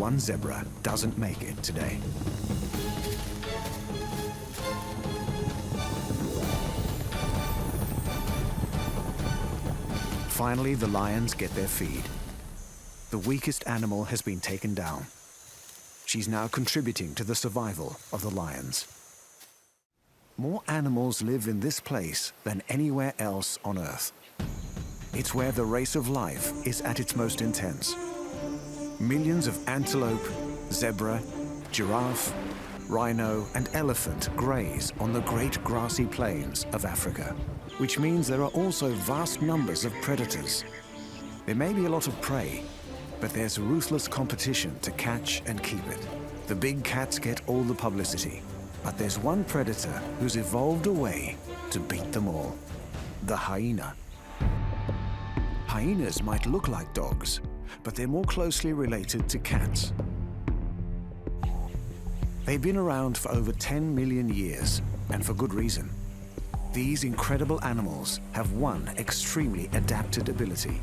one zebra doesn't make it today. Finally, the lions get their feed. The weakest animal has been taken down. She's now contributing to the survival of the lions. More animals live in this place than anywhere else on Earth. It's where the race of life is at its most intense. Millions of antelope, zebra, giraffe, rhino, and elephant graze on the great grassy plains of Africa, which means there are also vast numbers of predators. There may be a lot of prey, but there's ruthless competition to catch and keep it. The big cats get all the publicity, but there's one predator who's evolved a way to beat them all: the hyena. Hyenas might look like dogs, but they're more closely related to cats. They've been around for over 10 million years, and for good reason. These incredible animals have one extremely adapted ability.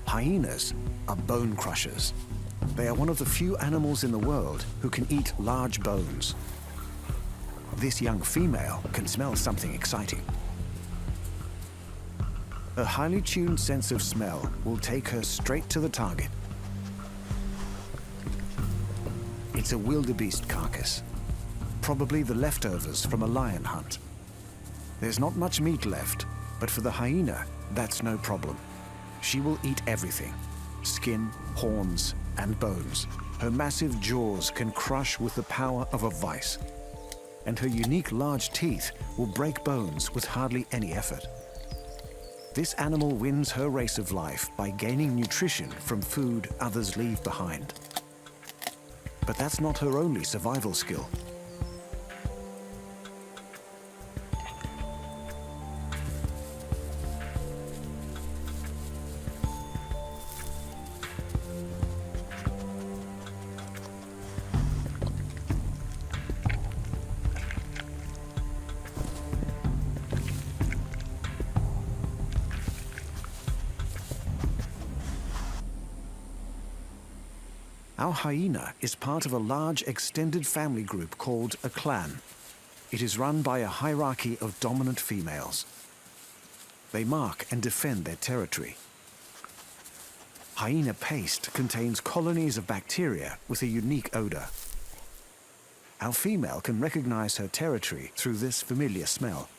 Hyenas are bone crushers. They are one of the few animals in the world who can eat large bones. This young female can smell something exciting. Her highly tuned sense of smell will take her straight to the target. It's a wildebeest carcass, probably the leftovers from a lion hunt. There's not much meat left, but for the hyena, that's no problem. She will eat everything: skin, horns, and bones. Her massive jaws can crush with the power of a vice, and her unique large teeth will break bones with hardly any effort. This animal wins her race of life by gaining nutrition from food others leave behind. But that's not her only survival skill. Our hyena is part of a large extended family group called a clan. It is run by a hierarchy of dominant females. They mark and defend their territory. Hyena paste contains colonies of bacteria with a unique odor. Our female can recognize her territory through this familiar smell.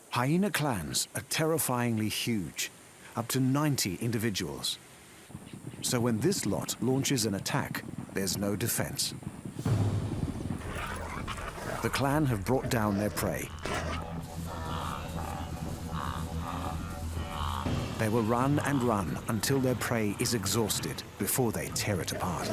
Hyena clans are terrifyingly huge, up to 90 individuals. So when this lot launches an attack, there's no defense. The clan have brought down their prey. They will run and run until their prey is exhausted before they tear it apart.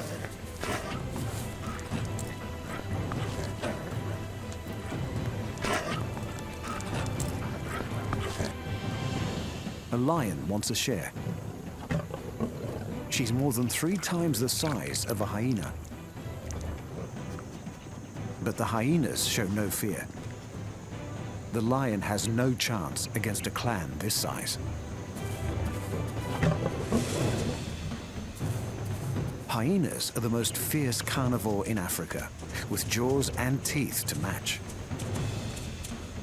A lion wants a share. She's more than 3 times the size of a hyena. But the hyenas show no fear. The lion has no chance against a clan this size. Hyenas are the most fierce carnivore in Africa, with jaws and teeth to match.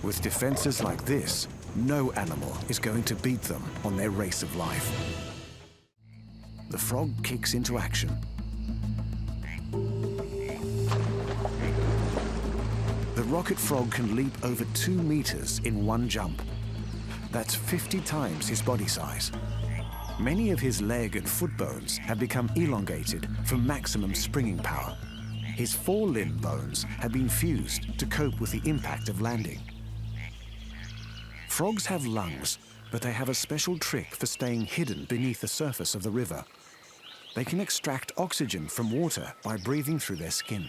With defenses like this, no animal is going to beat them on their race of life. The frog kicks into action. The rocket frog can leap over 2 meters in one jump. That's 50 times his body size. Many of his leg and foot bones have become elongated for maximum springing power. His forelimb bones have been fused to cope with the impact of landing. Frogs have lungs, but they have a special trick for staying hidden beneath the surface of the river. They can extract oxygen from water by breathing through their skin.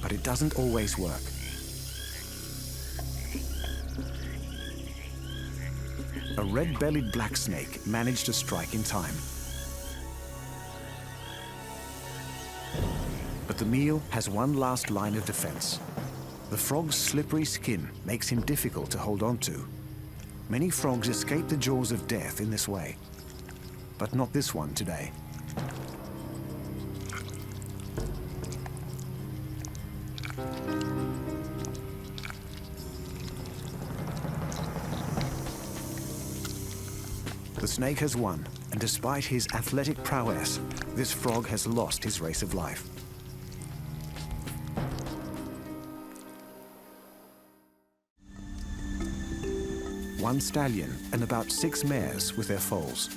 But it doesn't always work. A red-bellied black snake managed to strike in time. But the meal has one last line of defense. The frog's slippery skin makes him difficult to hold on to. Many frogs escape the jaws of death in this way, but not this one today. The snake has won, and despite his athletic prowess, this frog has lost his race of life. One stallion and about 6 mares with their foals.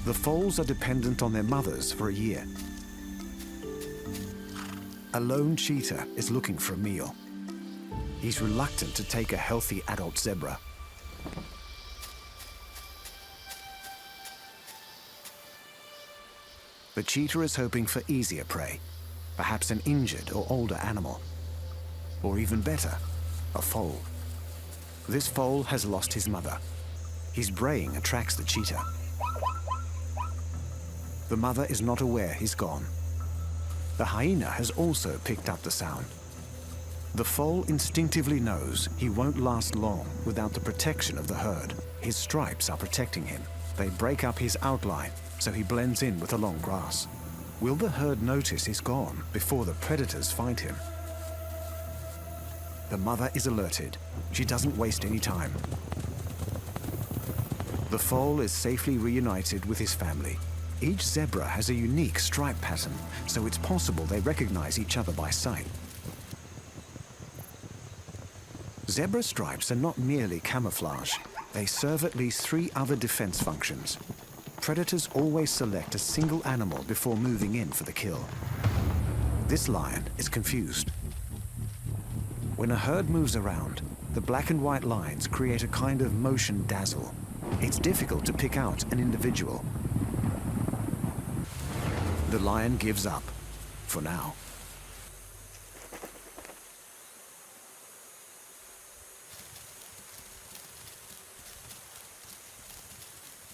The foals are dependent on their mothers for a year. A lone cheetah is looking for a meal. He's reluctant to take a healthy adult zebra. The cheetah is hoping for easier prey, perhaps an injured or older animal. Or even better, a foal. This foal has lost his mother. His braying attracts the cheetah. The mother is not aware he's gone. The hyena has also picked up the sound. The foal instinctively knows he won't last long without the protection of the herd. His stripes are protecting him. They break up his outline, so he blends in with the long grass. Will the herd notice he's gone before the predators find him? The mother is alerted. She doesn't waste any time. The foal is safely reunited with his family. Each zebra has a unique stripe pattern, so it's possible they recognize each other by sight. Zebra stripes are not merely camouflage. They serve at least 3 other defense functions. Predators always select a single animal before moving in for the kill. This lion is confused. When a herd moves around, the black and white lines create a kind of motion dazzle. It's difficult to pick out an individual. The lion gives up, for now.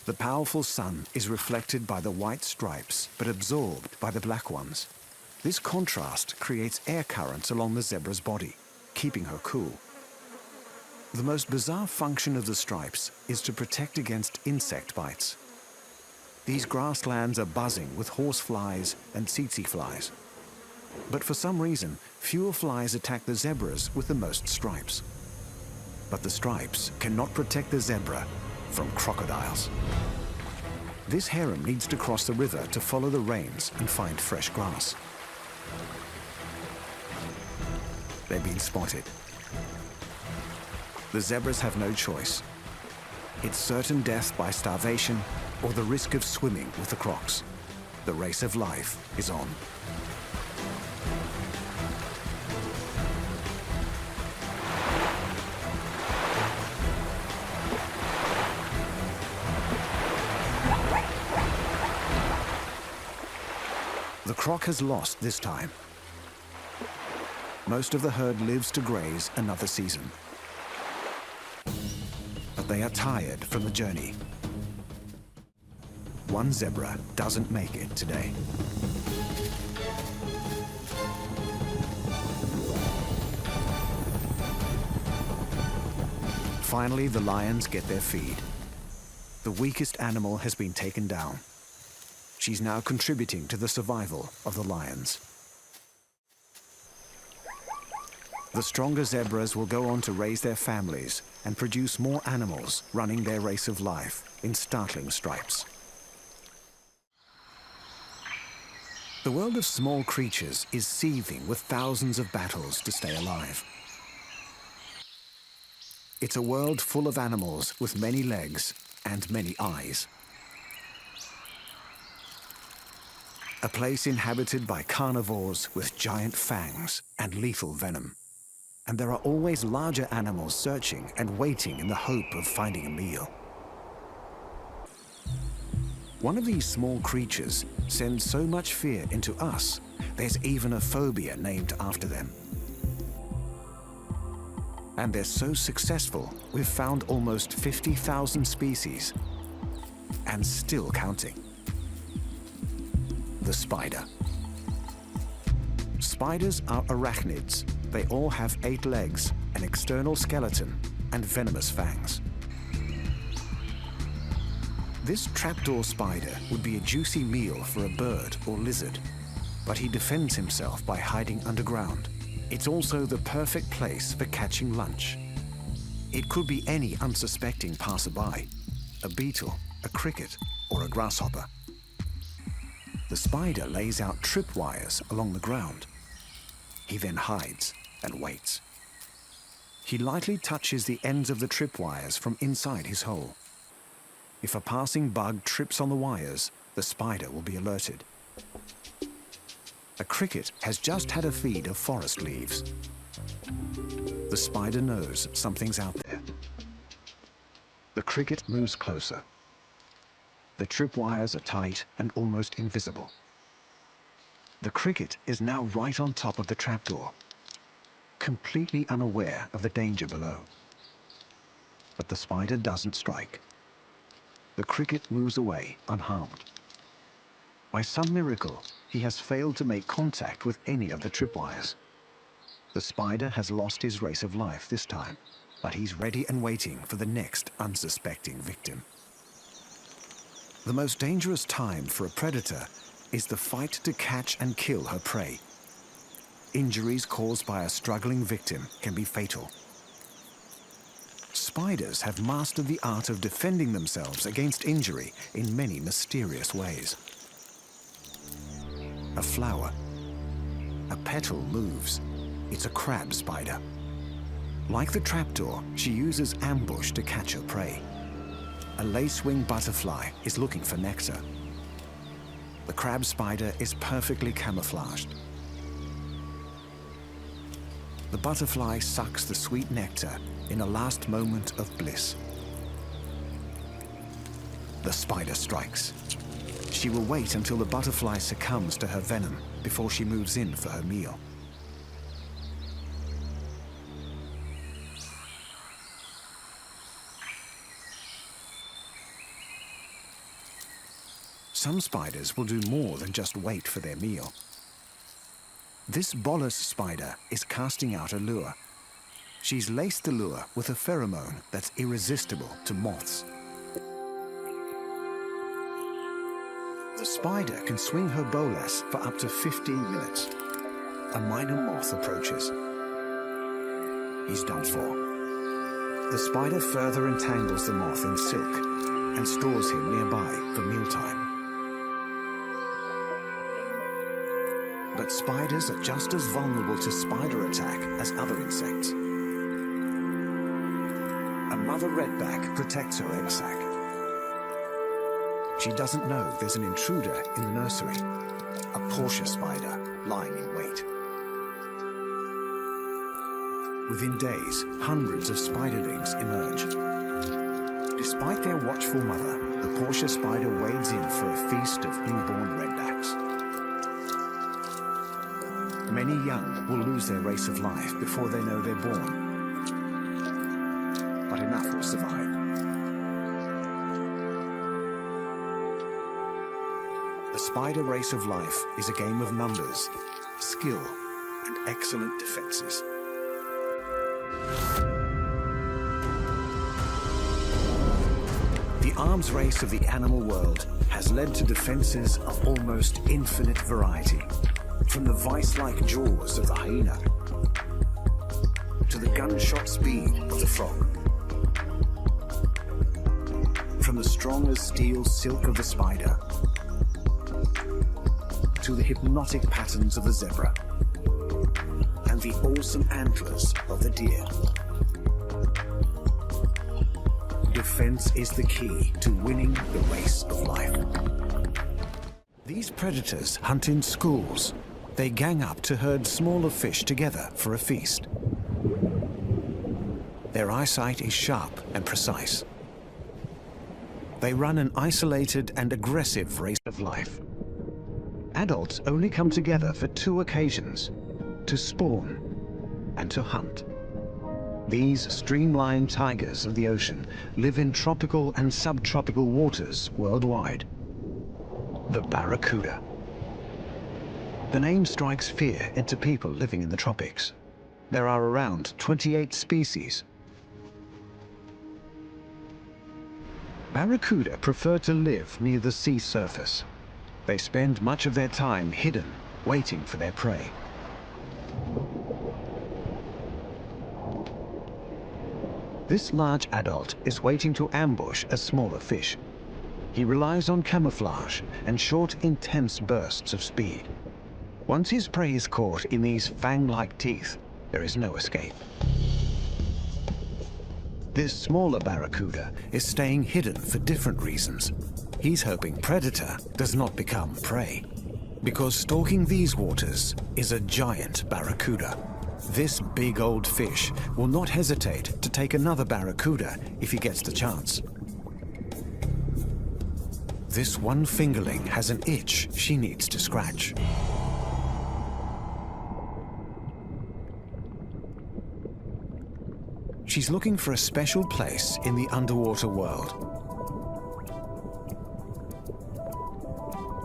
The powerful sun is reflected by the white stripes, but absorbed by the black ones. This contrast creates air currents along the zebra's body, keeping her cool. The most bizarre function of the stripes is to protect against insect bites. These grasslands are buzzing with horseflies and tsetse flies. But for some reason, fewer flies attack the zebras with the most stripes. But the stripes cannot protect the zebra from crocodiles. This harem needs to cross the river to follow the rains and find fresh grass. They've been spotted. The zebras have no choice. It's certain death by starvation or the risk of swimming with the crocs. The race of life is on. The croc has lost this time. Most of the herd lives to graze another season. But they are tired from the journey. One zebra doesn't make it today. Finally, the lions get their feed. The weakest animal has been taken down. She's now contributing to the survival of the lions. The stronger zebras will go on to raise their families and produce more animals running their race of life in startling stripes. The world of small creatures is seething with thousands of battles to stay alive. It's a world full of animals with many legs and many eyes. A place inhabited by carnivores with giant fangs and lethal venom. And there are always larger animals searching and waiting in the hope of finding a meal. One of these small creatures sends so much fear into us, there's even a phobia named after them. And they're so successful, we've found almost 50,000 species, and still counting. The spider. Spiders are arachnids. They all have 8 legs, an external skeleton, and venomous fangs. This trapdoor spider would be a juicy meal for a bird or lizard, but he defends himself by hiding underground. It's also the perfect place for catching lunch. It could be any unsuspecting passerby, a beetle, a cricket, or a grasshopper. The spider lays out tripwires along the ground. He then hides and waits. He lightly touches the ends of the tripwires from inside his hole. If a passing bug trips on the wires, the spider will be alerted. A cricket has just had a feed of forest leaves. The spider knows something's out there. The cricket moves closer. The tripwires are tight and almost invisible. The cricket is now right on top of the trapdoor, completely unaware of the danger below. But the spider doesn't strike. The cricket moves away unharmed. By some miracle, he has failed to make contact with any of the tripwires. The spider has lost his race of life this time, but he's ready and waiting for the next unsuspecting victim. The most dangerous time for a predator is the fight to catch and kill her prey. Injuries caused by a struggling victim can be fatal. Spiders have mastered the art of defending themselves against injury in many mysterious ways. A flower. A petal moves. It's a crab spider. Like the trapdoor, she uses ambush to catch her prey. A lace-wing butterfly is looking for nectar. The crab spider is perfectly camouflaged. The butterfly sucks the sweet nectar in a last moment of bliss. The spider strikes. She will wait until the butterfly succumbs to her venom before she moves in for her meal. Some spiders will do more than just wait for their meal. This bolus spider is casting out a lure. She's laced the lure with a pheromone that's irresistible to moths. The spider can swing her bolas for up to 15 minutes. A minor moth approaches. He's done for. The spider further entangles the moth in silk and stores him nearby for mealtime. But spiders are just as vulnerable to spider attack as other insects. A mother redback protects her egg sac. She doesn't know there's an intruder in the nursery, a Portia spider lying in wait. Within days, hundreds of spiderlings emerge. Despite their watchful mother, the Portia spider wades in for a feast of newborn redbacks. Many young will lose their race of life before they know they're born. But enough will survive. The spider race of life is a game of numbers, skill, and excellent defenses. The arms race of the animal world has led to defenses of almost infinite variety. From the vice-like jaws of the hyena to the gunshot speed of the frog. From the strong as steel silk of the spider to the hypnotic patterns of the zebra and the awesome antlers of the deer. Defense is the key to winning the race of life. These predators hunt in schools. They gang up to herd smaller fish together for a feast. Their eyesight is sharp and precise. They run an isolated and aggressive race of life. Adults only come together for 2 occasions, to spawn and to hunt. These streamlined tigers of the ocean live in tropical and subtropical waters worldwide. The barracuda. The name strikes fear into people living in the tropics. There are around 28 species. Barracuda prefer to live near the sea surface. They spend much of their time hidden, waiting for their prey. This large adult is waiting to ambush a smaller fish. He relies on camouflage and short, intense bursts of speed. Once his prey is caught in these fang-like teeth, there is no escape. This smaller barracuda is staying hidden for different reasons. He's hoping predator does not become prey, because stalking these waters is a giant barracuda. This big old fish will not hesitate to take another barracuda if he gets the chance. This one fingerling has an itch she needs to scratch. She's looking for a special place in the underwater world.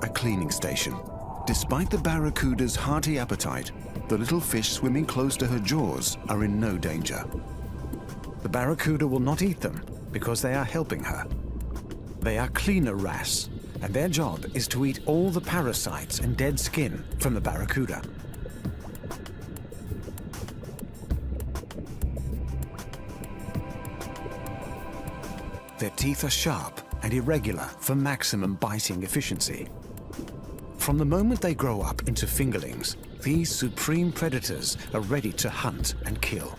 A cleaning station. Despite the barracuda's hearty appetite, the little fish swimming close to her jaws are in no danger. The barracuda will not eat them because they are helping her. They are cleaner wrasse, and their job is to eat all the parasites and dead skin from the barracuda. Their teeth are sharp and irregular for maximum biting efficiency. From the moment they grow up into fingerlings, these supreme predators are ready to hunt and kill.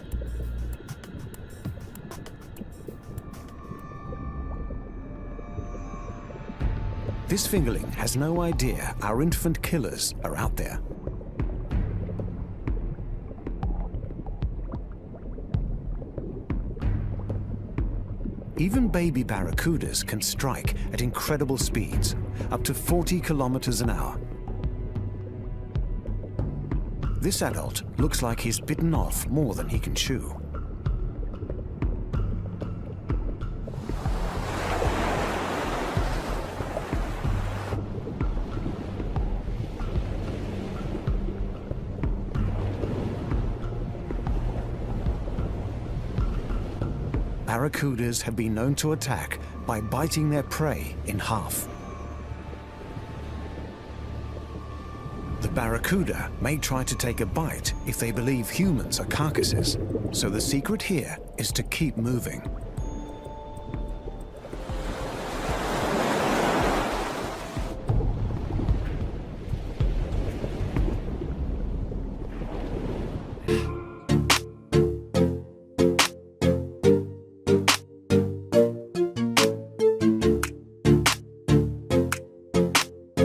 This fingerling has no idea our infant killers are out there. Even baby barracudas can strike at incredible speeds, up to 40 kilometers an hour. This adult looks like he's bitten off more than he can chew. Barracudas have been known to attack by biting their prey in half. The barracuda may try to take a bite if they believe humans are carcasses, so the secret here is to keep moving.